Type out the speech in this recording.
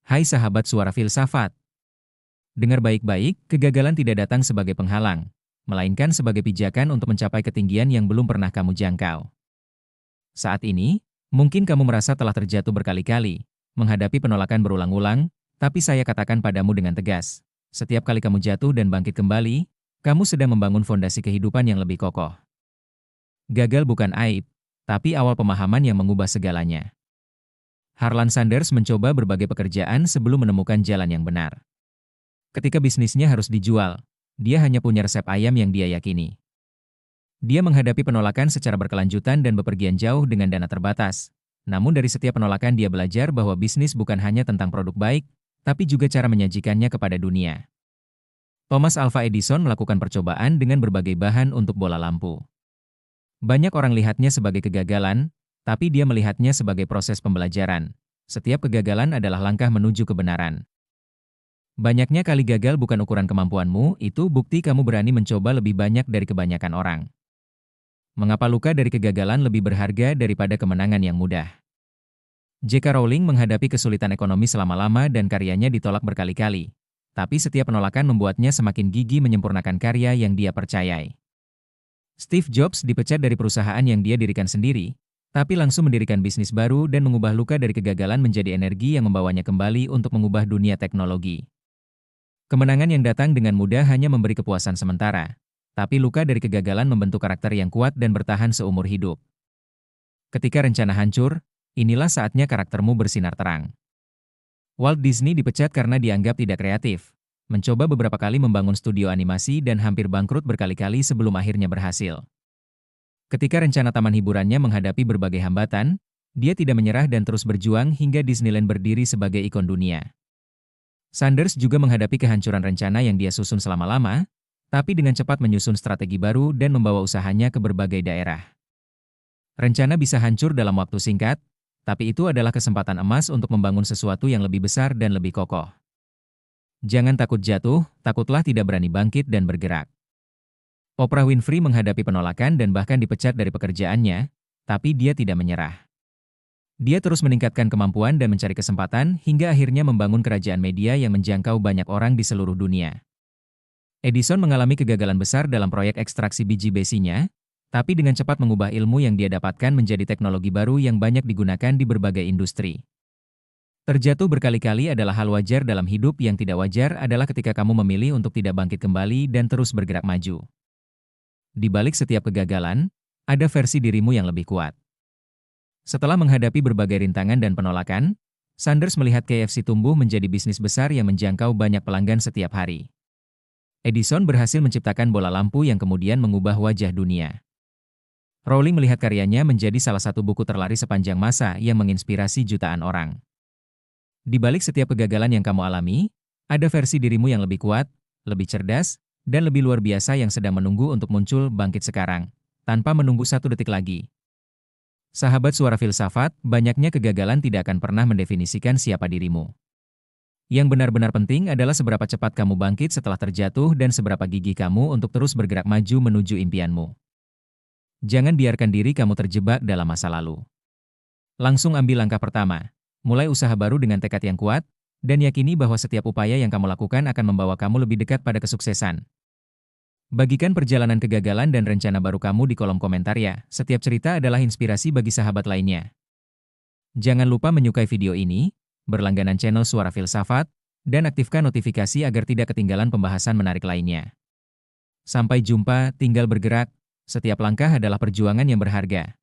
Hai sahabat suara filsafat, dengar baik-baik, kegagalan tidak datang sebagai penghalang, melainkan sebagai pijakan untuk mencapai ketinggian yang belum pernah kamu jangkau. Saat ini, mungkin kamu merasa telah terjatuh berkali-kali, menghadapi penolakan berulang-ulang, tapi saya katakan padamu dengan tegas, setiap kali kamu jatuh dan bangkit kembali, kamu sedang membangun fondasi kehidupan yang lebih kokoh. Gagal bukan aib, tapi awal pemahaman yang mengubah segalanya. Harlan Sanders mencoba berbagai pekerjaan sebelum menemukan jalan yang benar. Ketika bisnisnya harus dijual, dia hanya punya resep ayam yang dia yakini. Dia menghadapi penolakan secara berkelanjutan dan bepergian jauh dengan dana terbatas. Namun dari setiap penolakan dia belajar bahwa bisnis bukan hanya tentang produk baik, tapi juga cara menyajikannya kepada dunia. Thomas Alva Edison melakukan percobaan dengan berbagai bahan untuk bola lampu. Banyak orang lihatnya sebagai kegagalan, tapi dia melihatnya sebagai proses pembelajaran. Setiap kegagalan adalah langkah menuju kebenaran. Banyaknya kali gagal bukan ukuran kemampuanmu, itu bukti kamu berani mencoba lebih banyak dari kebanyakan orang. Mengapa luka dari kegagalan lebih berharga daripada kemenangan yang mudah? J.K. Rowling menghadapi kesulitan ekonomi selama-lama dan karyanya ditolak berkali-kali. Tapi setiap penolakan membuatnya semakin gigih menyempurnakan karya yang dia percayai. Steve Jobs dipecat dari perusahaan yang dia dirikan sendiri, tapi langsung mendirikan bisnis baru dan mengubah luka dari kegagalan menjadi energi yang membawanya kembali untuk mengubah dunia teknologi. Kemenangan yang datang dengan mudah hanya memberi kepuasan sementara, tapi luka dari kegagalan membentuk karakter yang kuat dan bertahan seumur hidup. Ketika rencana hancur, inilah saatnya karaktermu bersinar terang. Walt Disney dipecat karena dianggap tidak kreatif, mencoba beberapa kali membangun studio animasi dan hampir bangkrut berkali-kali sebelum akhirnya berhasil. Ketika rencana taman hiburannya menghadapi berbagai hambatan, dia tidak menyerah dan terus berjuang hingga Disneyland berdiri sebagai ikon dunia. Sanders juga menghadapi kehancuran rencana yang dia susun selama-lama, tapi dengan cepat menyusun strategi baru dan membawa usahanya ke berbagai daerah. Rencana bisa hancur dalam waktu singkat, tapi itu adalah kesempatan emas untuk membangun sesuatu yang lebih besar dan lebih kokoh. Jangan takut jatuh, takutlah tidak berani bangkit dan bergerak. Oprah Winfrey menghadapi penolakan dan bahkan dipecat dari pekerjaannya, tapi dia tidak menyerah. Dia terus meningkatkan kemampuan dan mencari kesempatan hingga akhirnya membangun kerajaan media yang menjangkau banyak orang di seluruh dunia. Edison mengalami kegagalan besar dalam proyek ekstraksi biji besinya, tapi dengan cepat mengubah ilmu yang dia dapatkan menjadi teknologi baru yang banyak digunakan di berbagai industri. Terjatuh berkali-kali adalah hal wajar dalam hidup. Yang tidak wajar adalah ketika kamu memilih untuk tidak bangkit kembali dan terus bergerak maju. Di balik setiap kegagalan, ada versi dirimu yang lebih kuat. Setelah menghadapi berbagai rintangan dan penolakan, Sanders melihat KFC tumbuh menjadi bisnis besar yang menjangkau banyak pelanggan setiap hari. Edison berhasil menciptakan bola lampu yang kemudian mengubah wajah dunia. Rowling melihat karyanya menjadi salah satu buku terlaris sepanjang masa yang menginspirasi jutaan orang. Di balik setiap kegagalan yang kamu alami, ada versi dirimu yang lebih kuat, lebih cerdas, dan lebih luar biasa yang sedang menunggu untuk muncul bangkit sekarang, tanpa menunggu satu detik lagi. Sahabat suara filsafat, banyaknya kegagalan tidak akan pernah mendefinisikan siapa dirimu. Yang benar-benar penting adalah seberapa cepat kamu bangkit setelah terjatuh dan seberapa gigih kamu untuk terus bergerak maju menuju impianmu. Jangan biarkan diri kamu terjebak dalam masa lalu. Langsung ambil langkah pertama, mulai usaha baru dengan tekad yang kuat, dan yakini bahwa setiap upaya yang kamu lakukan akan membawa kamu lebih dekat pada kesuksesan. Bagikan perjalanan kegagalan dan rencana baru kamu di kolom komentar ya. Setiap cerita adalah inspirasi bagi sahabat lainnya. Jangan lupa menyukai video ini, berlangganan channel Suara Filsafat, dan aktifkan notifikasi agar tidak ketinggalan pembahasan menarik lainnya. Sampai jumpa, tinggal bergerak. Setiap langkah adalah perjuangan yang berharga.